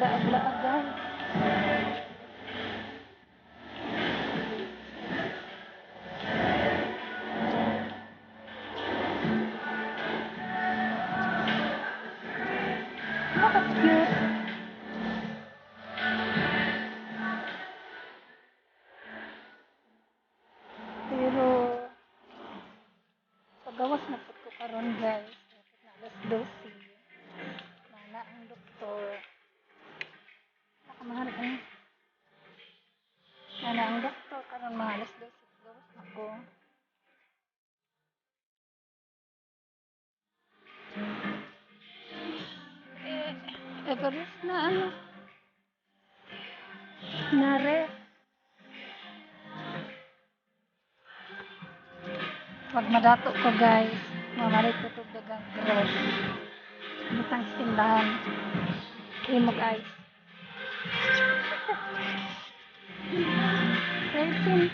Abla-abla guys. Look, it's cute. Pero, pagawas na po ko karon guys. Na alas 12. Nana ang doktor. Nakamaharap ang nana ang doktor karon mga alas 12. Pagawas na ko. Everest na ano. Nare. Pag madato ko guys. Mamalit ko ito dagang growth. Butang tindahan. Imog ice. 13.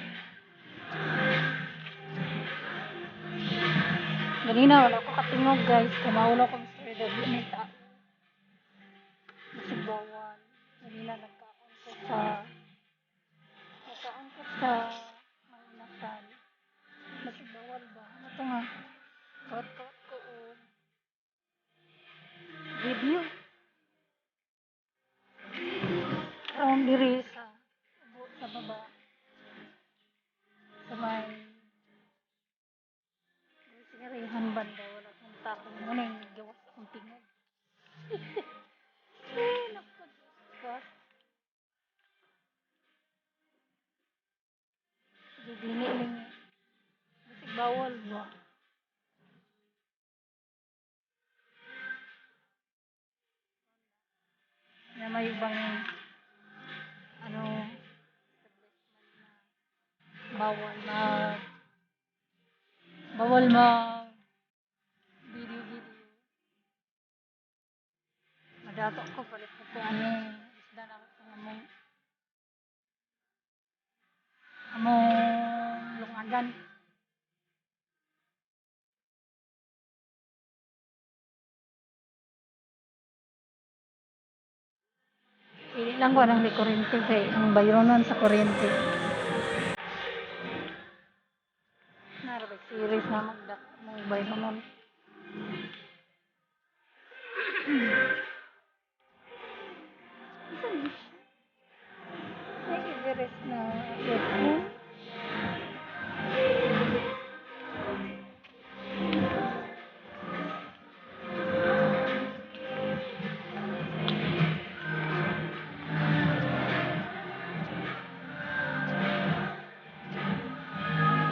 Ganina wala ko katingog guys. Kumaulo ko Mr. David ni tao. Basig bawal. Ganina nagkaon ko sa manginasal. Basig bawal ba? Ano to nga? Kawat-kawat ko o video. Around diri sa baba. Sa may sigarihan banda. Wala kong tapong muna yung gawas akong tingog. Napagkas. Dini lang yun. Basig bawal ba? Na may ibang ano bawal mag bawal mag video video. Madato ko palit ko po ano isda na ako sa among lungagan. Pili lang ko ng kuryente kay ang bayronon sa kuryente. Narabag series na magdak mong bayronon. May Everest na earphone.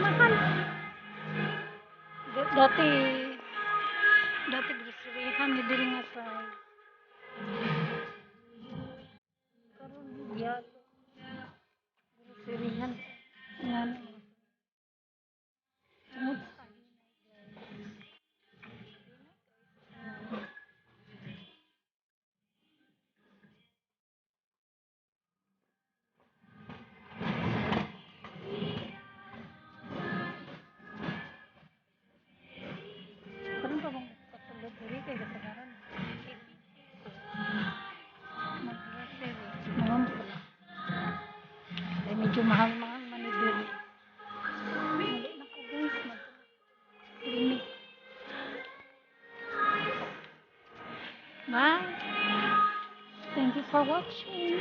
Mahal. Dati groceryhan ni diri nga sa karon yalo groceryhan yan. Tungod sa karon pa bang katulad diri kay kasagaran. Mag-grocery. Naman pala. Ay medyo mahal-mahal man ni diri. Mali na ko guys mag-clinic. Bye. Thank you for watching.